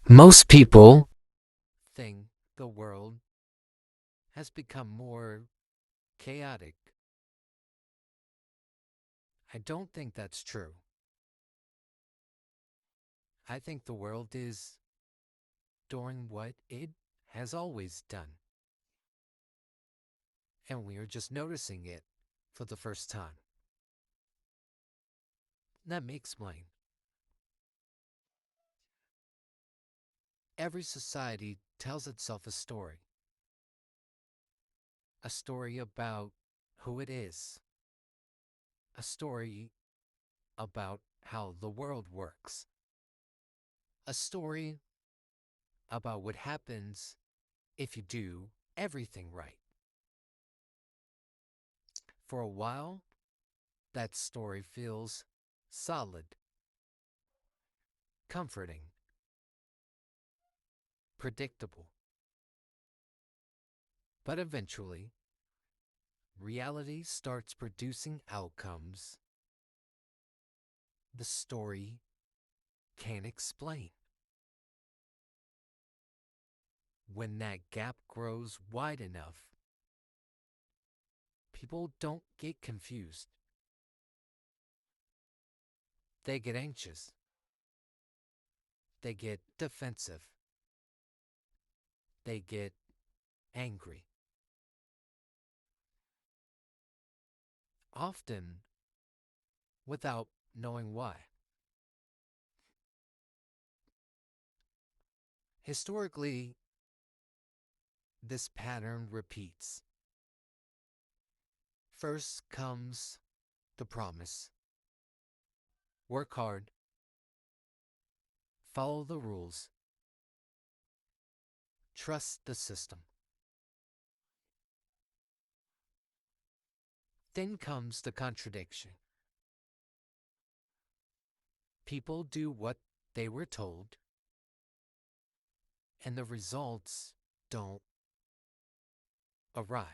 Most people think the world has become more chaotic. I don't think that's true. I think the world is doing what it has always done, and we are just noticing it for the first time. Let me explain. Every society tells itself a story about who it is, a story about how the world works, a story about what happens if you do everything right. For a while, that story feels solid, comforting, predictable. But eventually, reality starts producing outcomes the story can't explain. When that gap grows wide enough, people don't get confused. They get anxious. They get defensive. They get angry. Often without knowing why. Historically, this pattern repeats. First comes the promise: work hard, follow the rules, trust the system. Then comes the contradiction. People do what they were told, and the results don't arrive.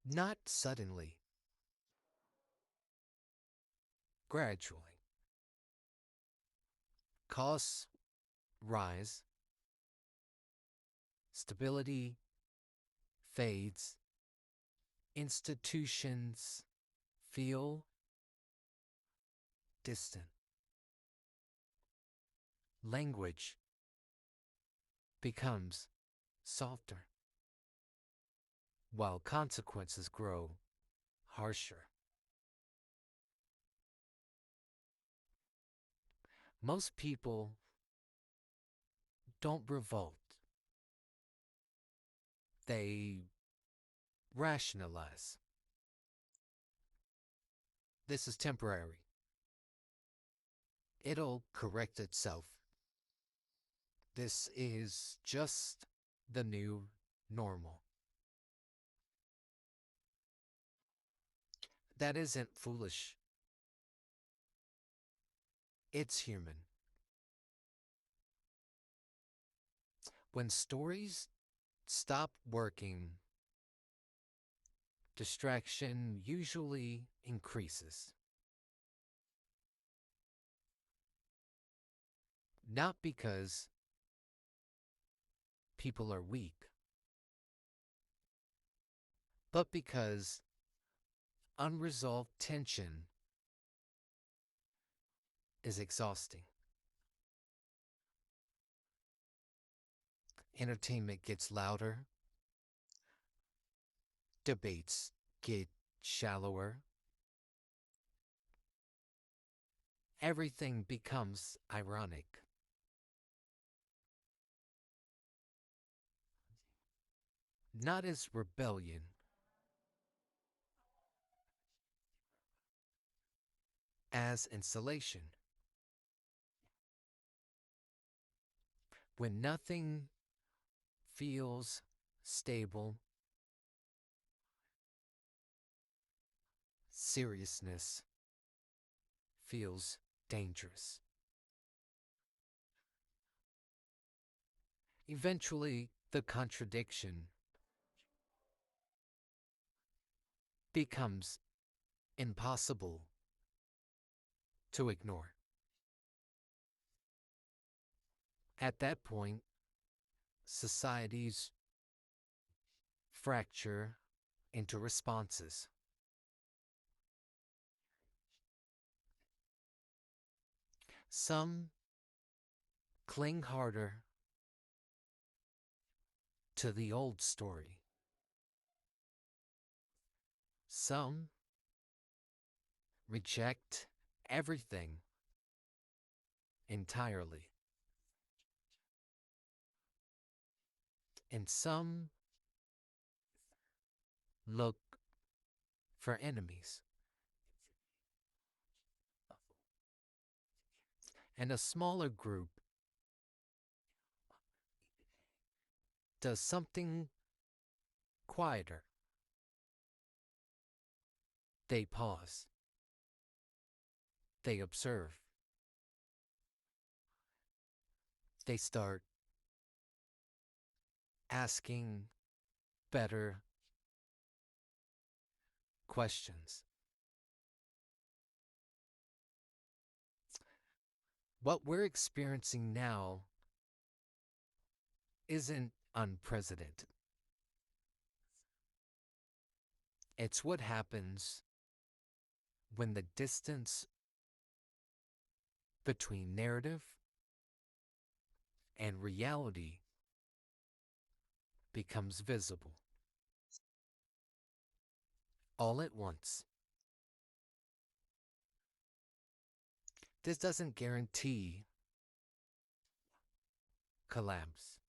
Not suddenly, gradually. Costs rise, stability fades, institutions feel distant. Language becomes softer, while consequences grow harsher. Most people don't revolt, they rationalize. This is temporary, it'll correct itself. This is just the new normal. That isn't foolish, it's human. When stories stop working, distraction usually increases. Not because people are weak, but because unresolved tension is exhausting. Entertainment gets louder, debates get shallower, everything becomes ironic. Not as rebellion, as insulation. When nothing feels stable, seriousness feels dangerous. Eventually, the contradiction becomes impossible to ignore. At that point, societies fracture into responses. Some cling harder to the old story. Some reject everything entirely. And some look for enemies. And a smaller group does something quieter. They pause. They observe. They start asking better questions. What we're experiencing now isn't unprecedented. It's what happens when the distance between narrative and reality becomes visible all at once. This doesn't guarantee collapse,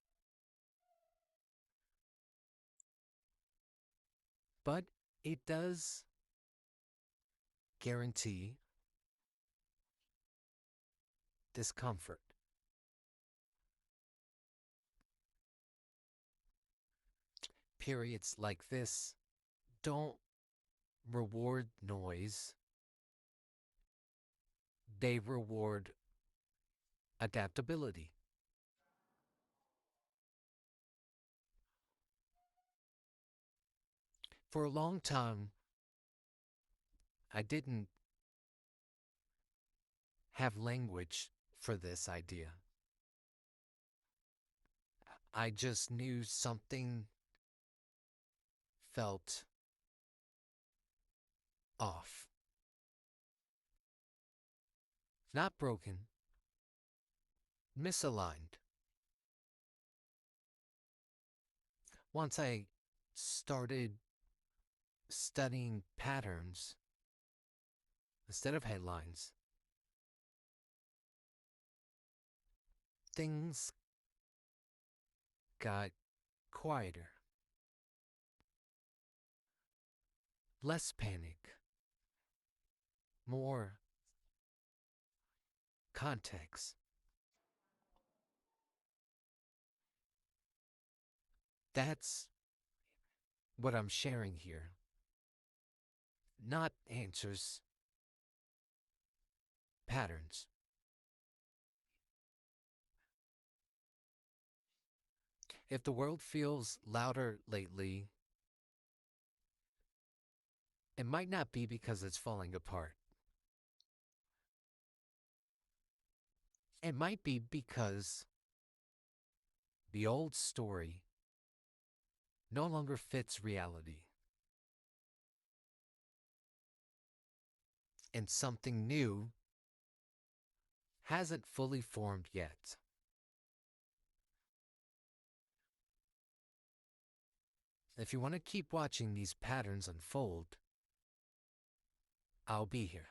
but it does guarantee discomfort. Periods like this don't reward noise, they reward adaptability. For a long time, I didn't have language for this idea. I just knew something felt off. Not broken, misaligned. Once I started studying patterns instead of headlines, things got quieter. Less panic, more context. That's what I'm sharing here. Not answers, patterns. If the world feels louder lately, it might not be because it's falling apart. It might be because the old story no longer fits reality, and something new hasn't fully formed yet. If you want to keep watching these patterns unfold, I'll be here.